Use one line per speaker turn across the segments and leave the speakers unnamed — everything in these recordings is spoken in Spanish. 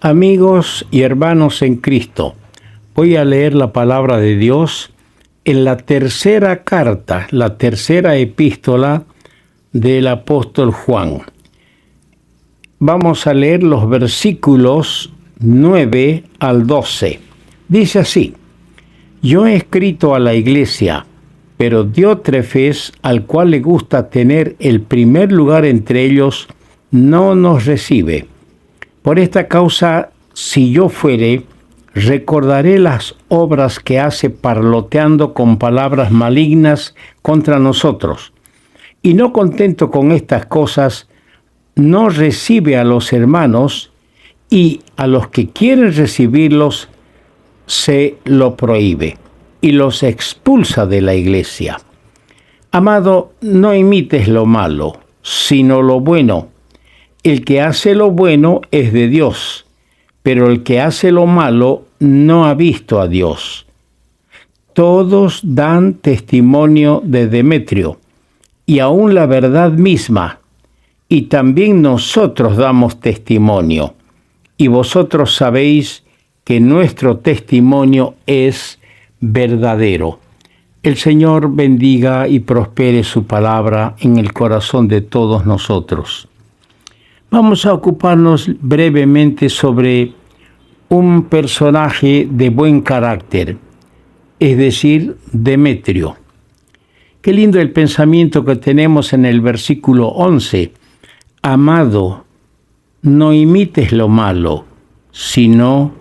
Amigos y hermanos en Cristo, voy a leer la palabra de Dios en la tercera carta, la tercera epístola del apóstol Juan. Vamos a leer los versículos 9 al 12. Dice así: Yo he escrito a la iglesia, pero Diótrefes, al cual le gusta tener el primer lugar entre ellos, no nos recibe. Por esta causa, si yo fuere, recordaré las obras que hace parloteando con palabras malignas contra nosotros. Y no contento con estas cosas, no recibe a los hermanos, y a los que quieren recibirlos se lo prohíbe y los expulsa de la iglesia. Amado, no imites lo malo, sino lo bueno. El que hace lo bueno es de Dios, pero el que hace lo malo no ha visto a Dios. Todos dan testimonio de Demetrio, y aún la verdad misma, y también nosotros damos testimonio, y vosotros sabéis que nuestro testimonio es verdadero. El Señor bendiga y prospere su palabra en el corazón de todos nosotros. Vamos a ocuparnos brevemente sobre un personaje de buen carácter, es decir, Demetrio. Qué lindo el pensamiento que tenemos en el versículo 11. Amado, no imites lo malo, sino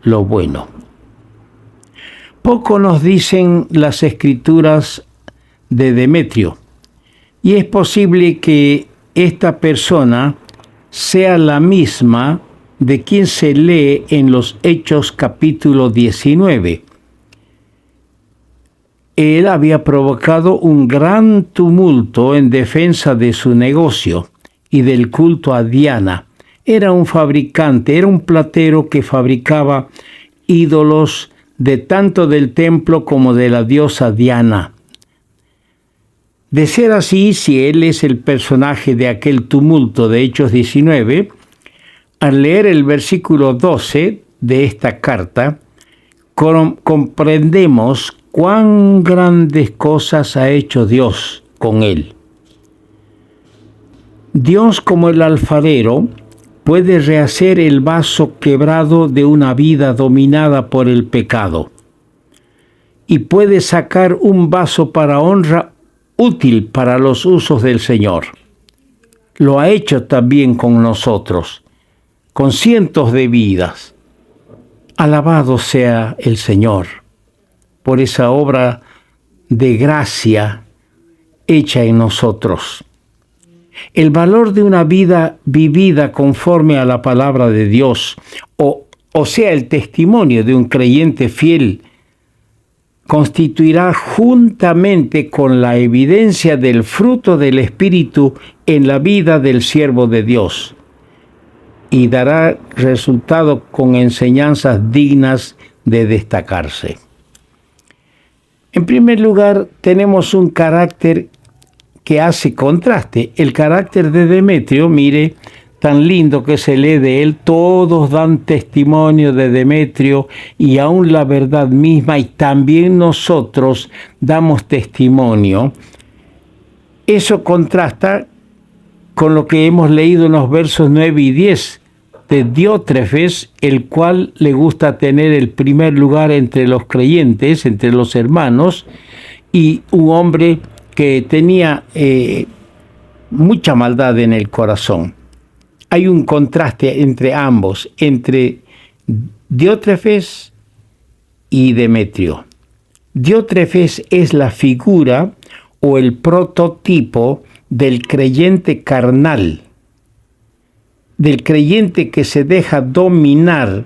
lo bueno. Poco nos dicen las escrituras de Demetrio, y es posible que esta persona sea la misma de quien se lee en los Hechos capítulo 19. Él había provocado un gran tumulto en defensa de su negocio y del culto a Diana. Era un fabricante, era un platero que fabricaba ídolos de tanto del templo como de la diosa Diana. De ser así, si él es el personaje de aquel tumulto de Hechos 19, al leer el versículo 12 de esta carta, comprendemos cuán grandes cosas ha hecho Dios con él. Dios, como el alfarero, puede rehacer el vaso quebrado de una vida dominada por el pecado, y puede sacar un vaso para honra útil para los usos del Señor. Lo ha hecho también con nosotros, con cientos de vidas. Alabado sea el Señor por esa obra de gracia hecha en nosotros. El valor de una vida vivida conforme a la palabra de Dios, o sea, el testimonio de un creyente fiel, constituirá juntamente con la evidencia del fruto del Espíritu en la vida del siervo de Dios, y dará resultado con enseñanzas dignas de destacarse. En primer lugar, tenemos un carácter que hace contraste. El carácter de Demetrio, mire, tan lindo que se lee de él: todos dan testimonio de Demetrio, y aún la verdad misma, y también nosotros damos testimonio. Eso contrasta con lo que hemos leído en los versos 9 y 10 de Diótrefes, el cual le gusta tener el primer lugar entre los creyentes, entre los hermanos, y un hombre que tenía mucha maldad en el corazón. Hay un contraste entre ambos, entre Diótrefes y Demetrio. Diótrefes es la figura o el prototipo del creyente carnal, del creyente que se deja dominar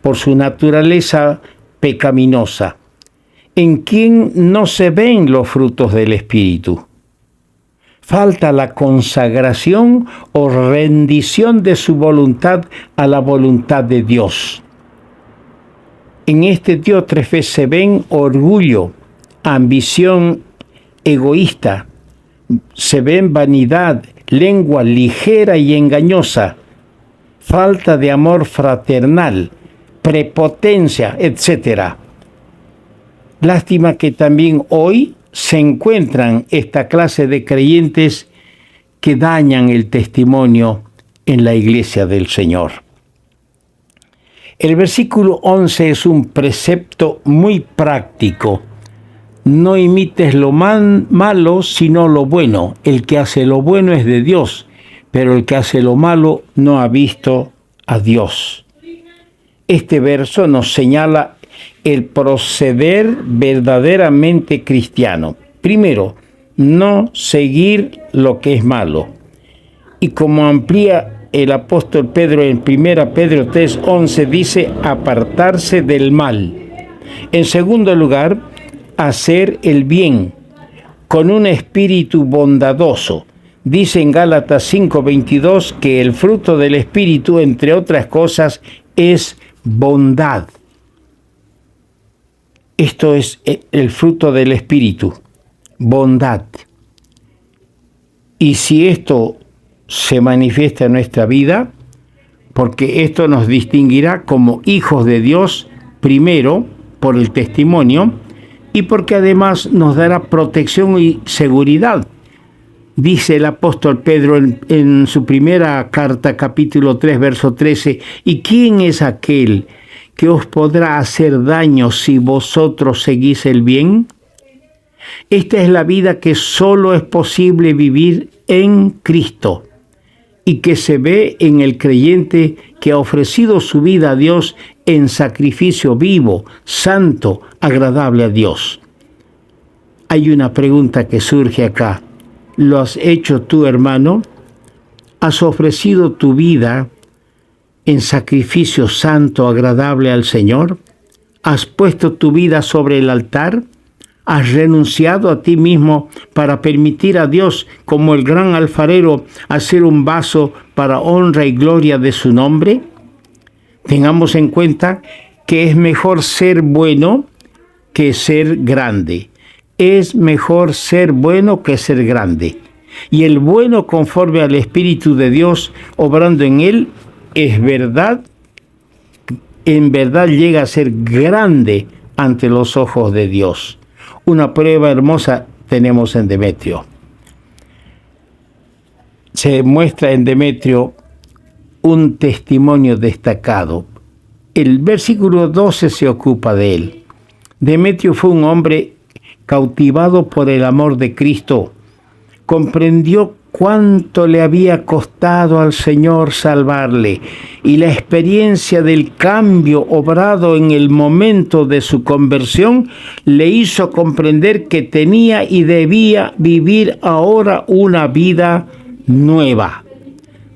por su naturaleza pecaminosa, en quien no se ven los frutos del Espíritu. Falta la consagración o rendición de su voluntad a la voluntad de Dios. En este Diótrefes se ven orgullo, ambición egoísta, se ven vanidad, lengua ligera y engañosa, falta de amor fraternal, prepotencia, etc. Lástima que también hoy se encuentran esta clase de creyentes que dañan el testimonio en la iglesia del Señor. El versículo 11 es un precepto muy práctico. No imites lo malo, sino lo bueno. El que hace lo bueno es de Dios, pero el que hace lo malo no ha visto a Dios. Este verso nos señala el proceder verdaderamente cristiano. Primero, no seguir lo que es malo. Y como amplía el apóstol Pedro en 1 Pedro 3:11, dice apartarse del mal. En segundo lugar, hacer el bien con un espíritu bondadoso. Dice en Gálatas 5:22 que el fruto del espíritu, entre otras cosas, es bondad. Esto es el fruto del espíritu, bondad. Y si esto se manifiesta en nuestra vida, porque esto nos distinguirá como hijos de Dios, primero por el testimonio, y porque además nos dará protección y seguridad. Dice el apóstol Pedro en su primera carta, capítulo 3, verso 13, ¿y quién es aquel que os podrá hacer daño si vosotros seguís el bien? Esta es la vida que solo es posible vivir en Cristo y que se ve en el creyente que ha ofrecido su vida a Dios en sacrificio vivo, santo, agradable a Dios. Hay una pregunta que surge acá. ¿Lo has hecho tú, hermano? ¿Has ofrecido tu vida en sacrificio santo, agradable al Señor? ¿Has puesto tu vida sobre el altar? ¿Has renunciado a ti mismo para permitir a Dios, como el gran alfarero, hacer un vaso para honra y gloria de su nombre? Tengamos en cuenta que es mejor ser bueno que ser grande. Es mejor ser bueno que ser grande. Y el bueno, conforme al Espíritu de Dios obrando en él, es verdad, en verdad llega a ser grande ante los ojos de Dios. Una prueba hermosa tenemos en Demetrio. Se muestra en Demetrio un testimonio destacado. El versículo 12 se ocupa de él. Demetrio fue un hombre cautivado por el amor de Cristo. Comprendió cuánto le había costado al Señor salvarle, y la experiencia del cambio obrado en el momento de su conversión le hizo comprender que tenía y debía vivir ahora una vida nueva.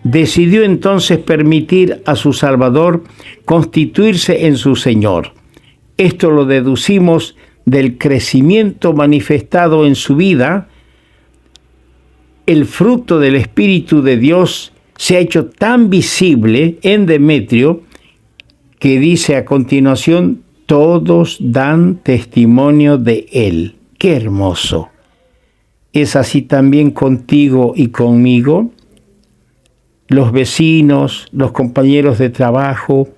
Decidió entonces permitir a su Salvador constituirse en su Señor. Esto lo deducimos del crecimiento manifestado en su vida. El fruto del Espíritu de Dios se ha hecho tan visible en Demetrio que dice a continuación, todos dan testimonio de él. ¡Qué hermoso! ¿Es así también contigo y conmigo? Los vecinos, los compañeros de trabajo,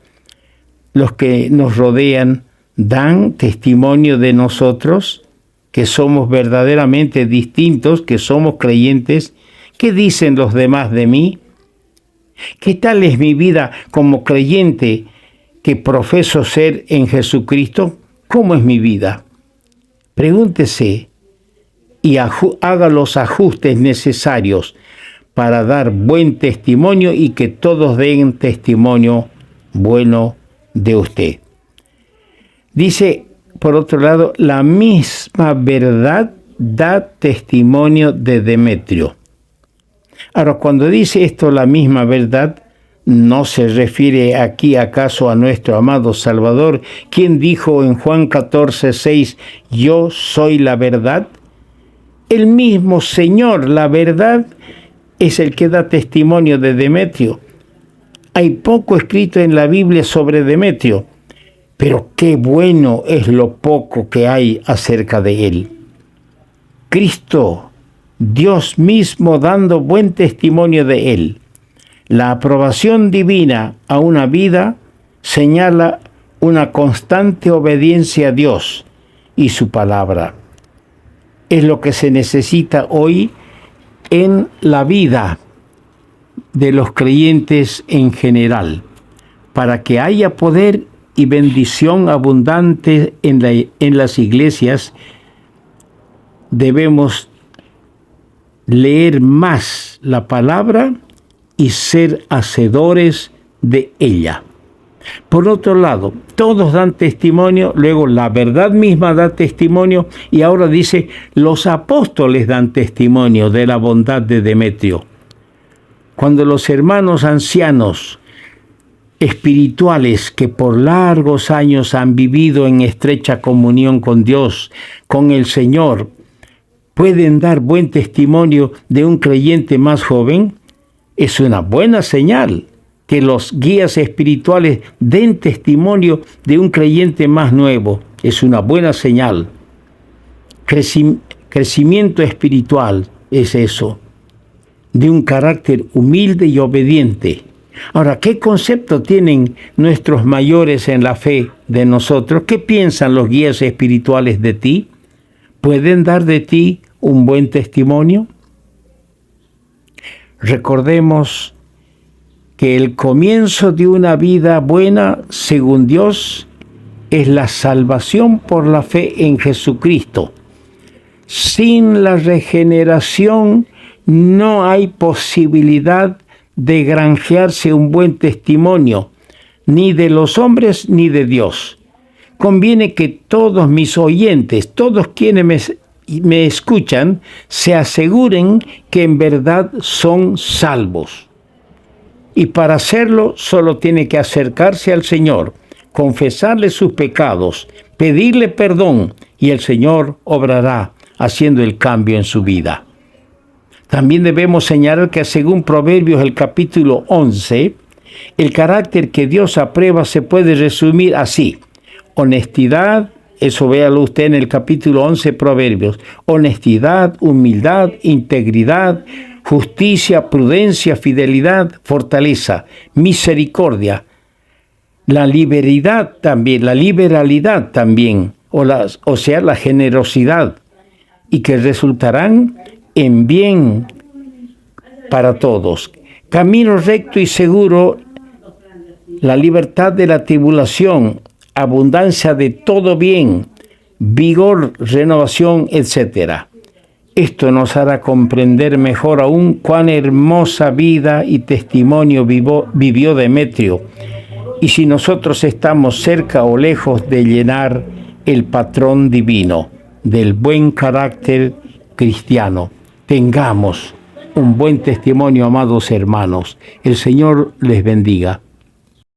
los que nos rodean, dan testimonio de nosotros, que somos verdaderamente distintos, que somos creyentes. ¿Qué dicen los demás de mí? ¿Qué tal es mi vida como creyente que profeso ser en Jesucristo? ¿Cómo es mi vida? Pregúntese y haga los ajustes necesarios para dar buen testimonio y que todos den testimonio bueno de usted. Dice, por otro lado, la misma verdad da testimonio de Demetrio. Ahora, cuando dice esto, la misma verdad, ¿no se refiere aquí acaso a nuestro amado Salvador, quien dijo en Juan 14:6, yo soy la verdad? El mismo Señor, la verdad, es el que da testimonio de Demetrio. Hay poco escrito en la Biblia sobre Demetrio, pero qué bueno es lo poco que hay acerca de él. Cristo, Dios mismo dando buen testimonio de él. La aprobación divina a una vida señala una constante obediencia a Dios y su palabra. Es lo que se necesita hoy en la vida de los creyentes en general, para que haya poder y bendición abundante en las iglesias. Debemos leer más la palabra y ser hacedores de ella. Por otro lado, todos dan testimonio, luego la verdad misma da testimonio, y ahora dice, los apóstoles dan testimonio de la bondad de Demetrio. Cuando los hermanos ancianos espirituales que por largos años han vivido en estrecha comunión con Dios, con el Señor, pueden dar buen testimonio de un creyente más joven, es una buena señal que los guías espirituales den testimonio de un creyente más nuevo. Es una buena señal. Crecimiento espiritual es eso, de un carácter humilde y obediente. Ahora, ¿qué concepto tienen nuestros mayores en la fe de nosotros? ¿Qué piensan los guías espirituales de ti? ¿Pueden dar de ti un buen testimonio? Recordemos que el comienzo de una vida buena, según Dios, es la salvación por la fe en Jesucristo. Sin la regeneración no hay posibilidad de granjearse un buen testimonio, ni de los hombres ni de Dios. Conviene que todos mis oyentes, todos quienes me escuchan, se aseguren que en verdad son salvos. Y para hacerlo solo tiene que acercarse al Señor, confesarle sus pecados, pedirle perdón, y el Señor obrará haciendo el cambio en su vida. También debemos señalar que según Proverbios el capítulo 11, el carácter que Dios aprueba se puede resumir así: honestidad, eso véalo usted en el capítulo 11 Proverbios, honestidad, humildad, integridad, justicia, prudencia, fidelidad, fortaleza, misericordia, la liberalidad también, o sea, la generosidad, y que resultarán en bien para todos. Camino recto y seguro, la libertad de la tribulación, abundancia de todo bien, vigor, renovación, etc. Esto nos hará comprender mejor aún cuán hermosa vida y testimonio vivió Demetrio, y si nosotros estamos cerca o lejos de llenar el patrón divino del buen carácter cristiano. Tengamos un buen testimonio, amados hermanos. El Señor les bendiga.